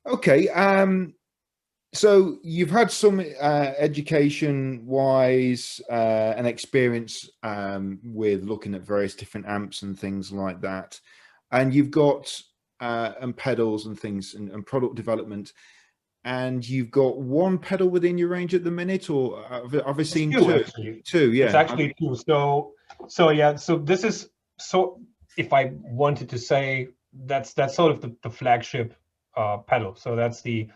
Okay. So you've had some education-wise and experience with looking at various different amps and things like that, and you've got and pedals and things and product development, and you've got one pedal within your range at the minute, or have I seen two, two? actually. Two, yeah. It's actually two. So yeah. So this is if I wanted to say that's sort of the flagship pedal. So that's the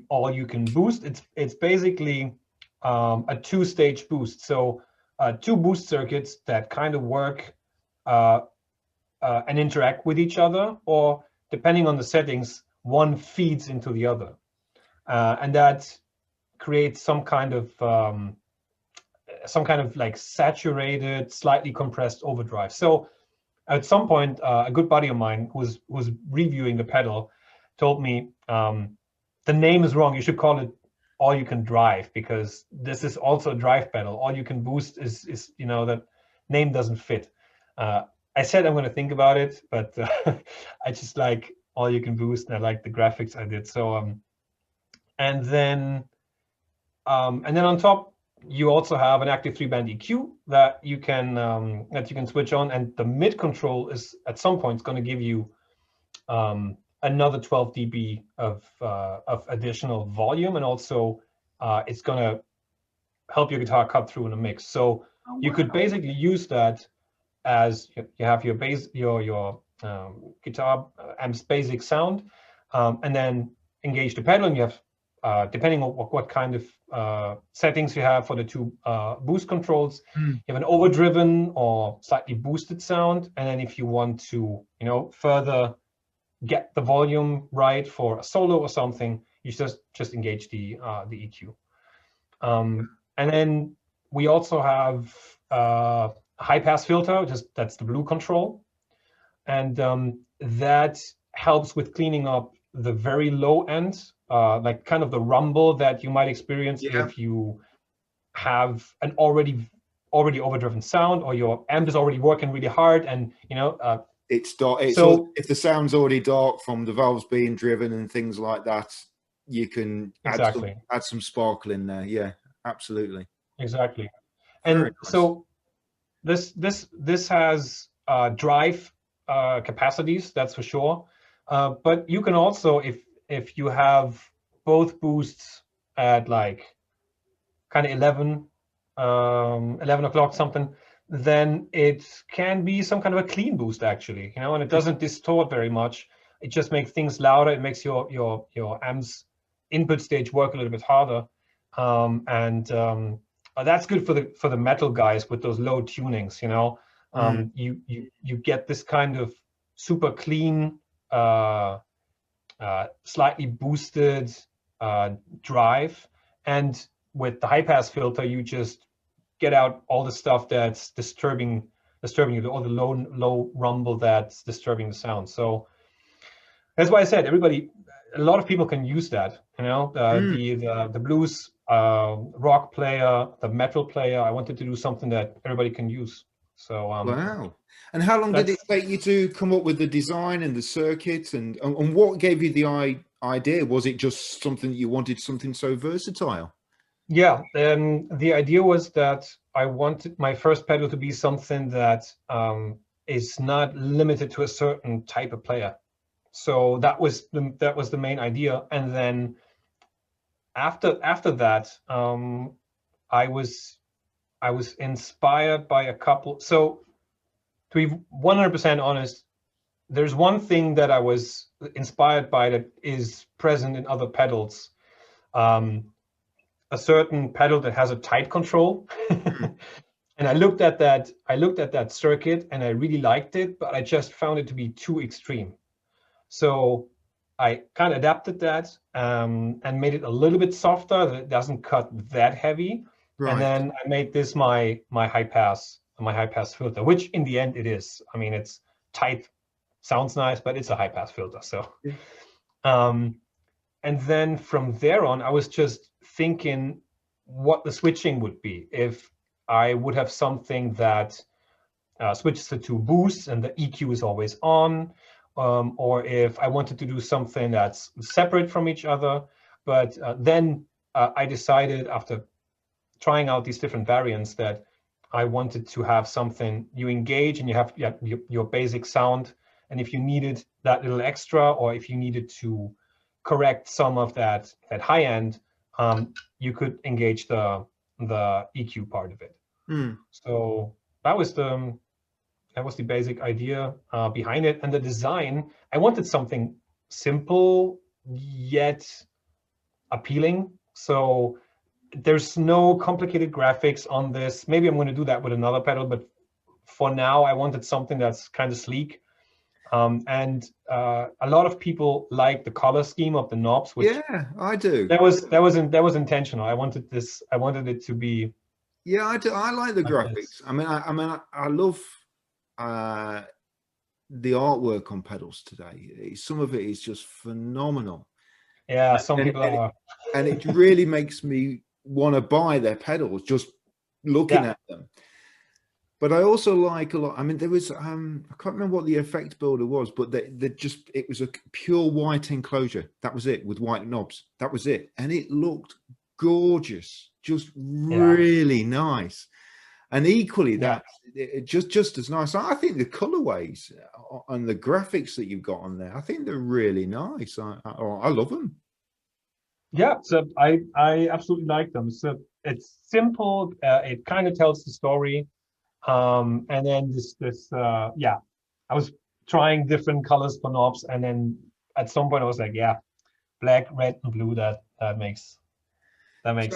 all you can boost. It's basically a two-stage boost. So two boost circuits that kind of work and interact with each other, or depending on the settings, one feeds into the other, and that creates some kind of like saturated, slightly compressed overdrive. So at some point, a good buddy of mine who was reviewing the pedal told me the name is wrong. You should call it all you can drive, because this is also a drive pedal. All you can boost is that name doesn't fit. I said I'm going to think about it, but I just like all you can boost, and I like the graphics I did. So and then on top, you also have an active 3-band EQ that you can switch on, and the mid control is at some point going to give you another 12 dB of additional volume, and also it's going to help your guitar cut through in a mix. So you could basically use that as you have your bass, your guitar amp's basic sound, and then engage the pedal, and you have depending on what kind of settings you have for the two boost controls, you have an overdriven or slightly boosted sound, and then if you want to further get the volume right for a solo or something, you just engage the EQ. And then we also have a high pass filter, that's the blue control, and that helps with cleaning up the very low end, like kind of the rumble that you might experience if you have an already overdriven sound, or your amp is already working really hard, and it's dark. If the sound's already dark from the valves being driven and things like that, you can add some sparkle in there. Yeah, absolutely. Exactly. And so this has drive capacities, that's for sure. But you can also, if you have both boosts at like kind of 11 o'clock something, then it can be some kind of a clean boost actually, and it doesn't distort very much. It just makes things louder. It makes your amp's input stage work a little bit harder, and that's good for the metal guys with those low tunings. You get this kind of super clean, slightly boosted drive, and with the high pass filter, you just get out all the stuff that's disturbing you, all the low rumble that's disturbing the sound. So that's why I said a lot of people can use that. The blues rock player, the metal player. I wanted to do something that everybody can use. So wow. And how long did it take you to come up with the design and the circuit, and what gave you the idea? Was it just something that you wanted, something so versatile? Yeah, the idea was that I wanted my first pedal to be something that is not limited to a certain type of player. So that was the main idea. And then after that, I was inspired by a couple. So to be 100% honest, there's one thing that I was inspired by that is present in other pedals. A certain pedal that has a tight control. And I looked at that circuit and I really liked it, but I just found it to be too extreme. So I kind of adapted that and made it a little bit softer, that it doesn't cut that heavy. Right. And then I made this my high pass filter, which in the end it is. I mean, it's tight, sounds nice, but it's a high pass filter. So, and then from there on, I was just thinking what the switching would be if I would have something that switches to two boosts and the EQ is always on, or if I wanted to do something that's separate from each other. But then I decided, after trying out these different variants, that I wanted to have something you engage and you have your basic sound. And if you needed that little extra, or if you needed to correct some of that high end, you could engage the EQ part of it. So that was the basic idea behind it. And the design, I wanted something simple yet appealing. So there's no complicated graphics on this. Maybe I'm going to do that with another pedal, but for now I wanted something that's kind of sleek. And a lot of people like the color scheme of the knobs, which yeah, I do. That was intentional. I wanted it to be. Yeah, I do. I like the like graphics. this. I mean, I love the artwork on pedals today. Some of it is just phenomenal. Yeah, some people are. And it really makes me want to buy their pedals just looking at them. But I also like a lot. I mean, there was I can't remember what the effect builder was, but it was a pure white enclosure. That was it, with white knobs. That was it, and it looked gorgeous, just really nice. And equally, that just as nice. I think the colorways and the graphics that you've got on there, I think they're really nice. I love them. Yeah, so I absolutely like them. So it's simple. It kind of tells the story. And then I was trying different colors for knobs, and then at some point I was like, yeah, black, red, and blue. That makes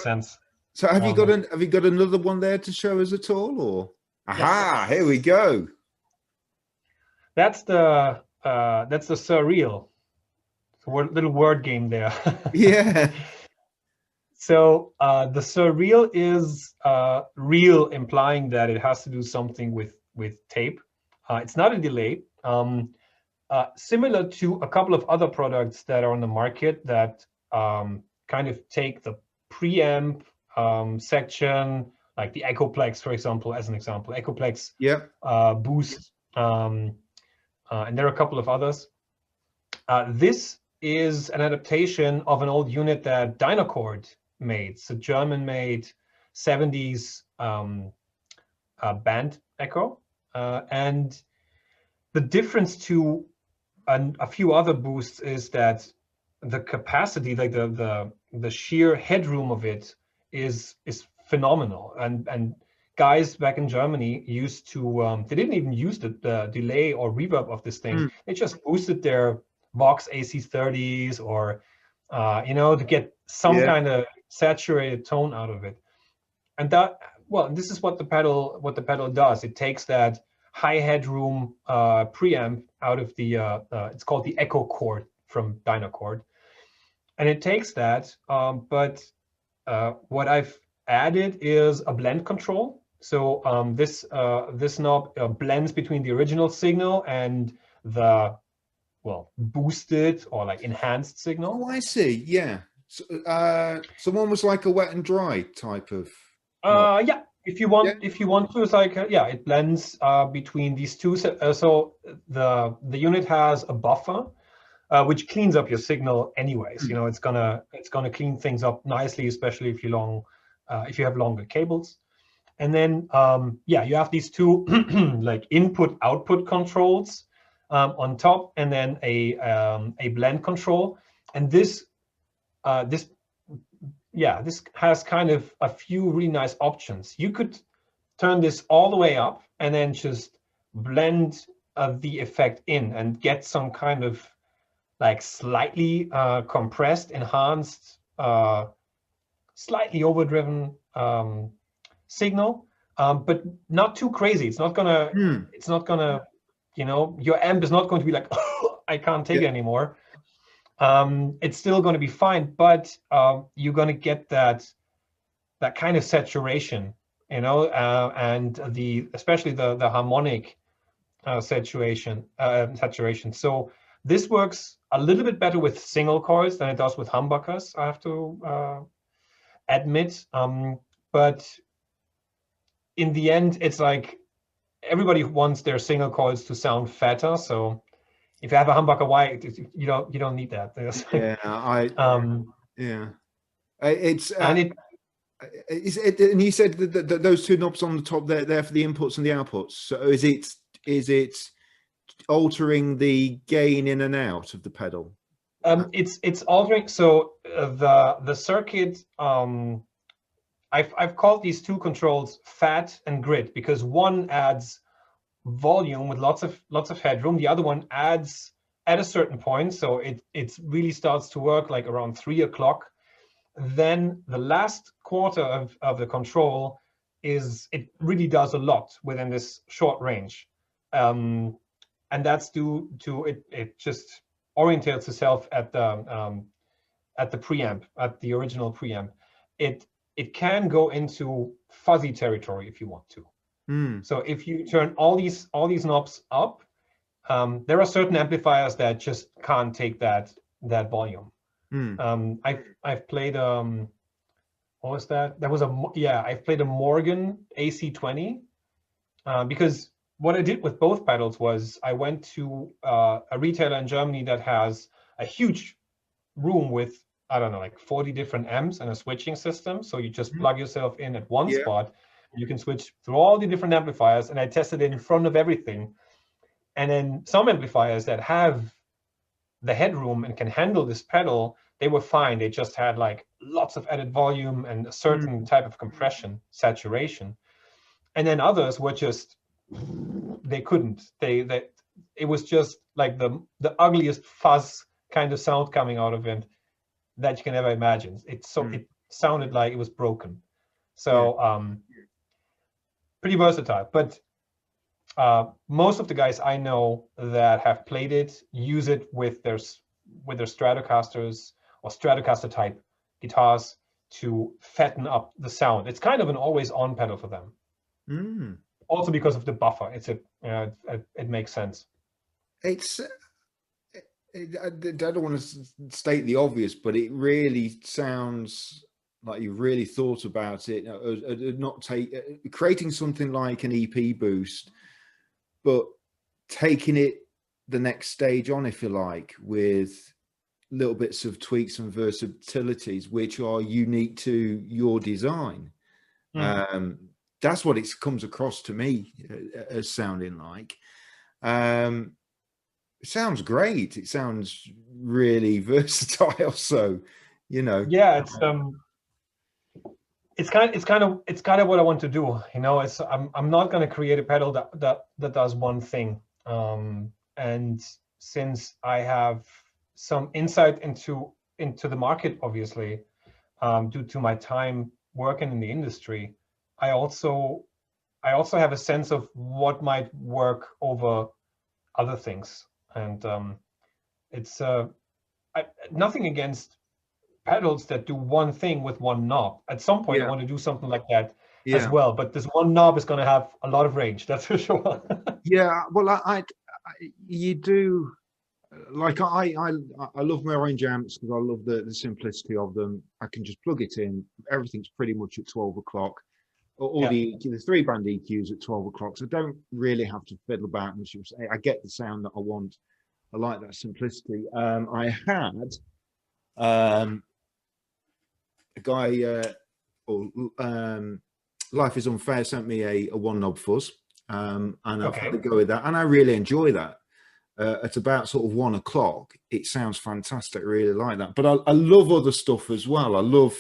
sense. So have you got another one there to show us at all, or? Aha! Yes. Here we go. That's the surreal. So little word game there. Yeah. So the surreal is real, implying that it has to do something with tape. It's not a delay. Similar to a couple of other products that are on the market that kind of take the preamp section, like the Echoplex, for example, as an example. Echoplex, Boost, and there are a couple of others. This is an adaptation of an old unit that Dynacord made. It's a German-made 70s band echo, and the difference to a few other boosts is that the capacity, like the sheer headroom of it, is phenomenal. And guys back in Germany used to they didn't even use the delay or reverb of this thing. They just boosted their Vox AC30s or to get some kind of saturated tone out of it. And this is what the pedal does. It takes that high headroom preamp out of the it's called the Echo Chord from Dynacord, and it takes that. But what I've added is a blend control. So this knob blends between the original signal and the boosted or like enhanced signal. Oh, I see. Yeah. So one was like a wet and dry type of. Yeah. If you want to, it's like it blends between these two. So the unit has a buffer, which cleans up your signal anyways. It's gonna clean things up nicely, especially if you have longer cables. And then you have these two like input output controls on top, and then a blend control. And this has kind of a few really nice options. You could turn this all the way up and then just blend the effect in and get some kind of like slightly compressed, enhanced, slightly overdriven signal, but not too crazy. It's not gonna, your amp is not going to be like, oh, I can't take it anymore. It's still going to be fine, but you're going to get that kind of saturation, and especially the harmonic saturation. So this works a little bit better with single coils than it does with humbuckers, I have to admit. But in the end, it's like everybody wants their single coils to sound fatter, so if you have a humbucker Y, you don't need that. Yeah, yeah. It's and and you said that those two knobs on the top, they're for the inputs and the outputs. So is it altering the gain in and out of the pedal? it's altering. So the circuit, I've called these two controls fat and grit, because one adds volume with lots of headroom. The other one adds at a certain point, so it really starts to work like around 3 o'clock. Then the last quarter of the control it really does a lot within this short range, and that's due to it just orientates itself at the preamp, at the original preamp. It can go into fuzzy territory if you want to. So if you turn all these knobs up, there are certain amplifiers that just can't take that volume. I've played what was that? There was I've played a Morgan AC20, because what I did with both pedals was I went to a retailer in Germany that has a huge room with, I don't know, like 40 different amps and a switching system. So you just plug yourself in at one spot. You can switch through all the different amplifiers, and I tested it in front of everything. And then some amplifiers that have the headroom and can handle this pedal, they were fine. They just had like lots of added volume and a certain type of compression, saturation. And then others were just, they couldn't. It was just like the ugliest fuzz kind of sound coming out of it that you can ever imagine. It sounded like it was broken. So pretty versatile. But most of the guys I know that have played it use it with their Stratocasters or Stratocaster type guitars to fatten up the sound. It's kind of an always on pedal for them. Also because of the buffer, it makes sense. I don't want to state the obvious, but it really sounds like you really thought about it. Not creating something like an EP boost, but taking it the next stage on, if you like, with little bits of tweaks and versatilities which are unique to your design. That's what it comes across to me as sounding like. It sounds great. It sounds really versatile. So, yeah, it's kind of what I want to do. I'm not going to create a pedal that does one thing. And since I have some insight into the market, obviously, due to my time working in the industry, I also have a sense of what might work over other things. And it's nothing against pedals that do one thing with one knob. At some point, I want to do something like that as well. But this one knob is going to have a lot of range, that's for sure. Yeah, well, you do. Like I love my orange amps because I love the simplicity of them. I can just plug it in. Everything's pretty much at 12 o'clock. All the 3-band EQs at 12 o'clock. So I don't really have to fiddle about much. I get the sound that I want. I like that simplicity. I had a guy, Life is Unfair, sent me a one knob fuzz, and I've had to go with that, and I really enjoy that. At about sort of 1 o'clock, it sounds fantastic. I really like that. But I love other stuff as well. I love,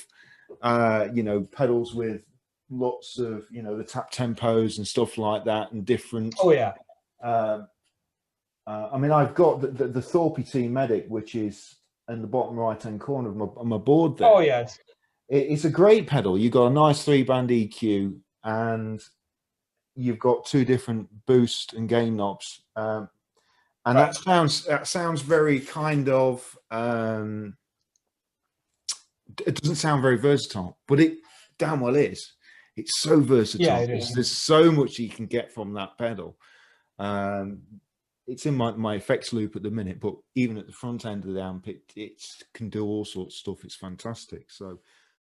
pedals with lots of, the tap tempos and stuff like that, and different. Oh yeah. I mean, I've got the Thorpe T Medic, which is in the bottom right-hand corner of my board there. Oh yeah. It's a great pedal. You've got a nice 3-band EQ, and you've got 2 different boost and gain knobs. And that sounds very kind of, it doesn't sound very versatile, but it damn well is. It's so versatile. Yeah, it is. There's so much you can get from that pedal. It's in my effects loop at the minute, but even at the front end of the amp, it can do all sorts of stuff. It's fantastic. So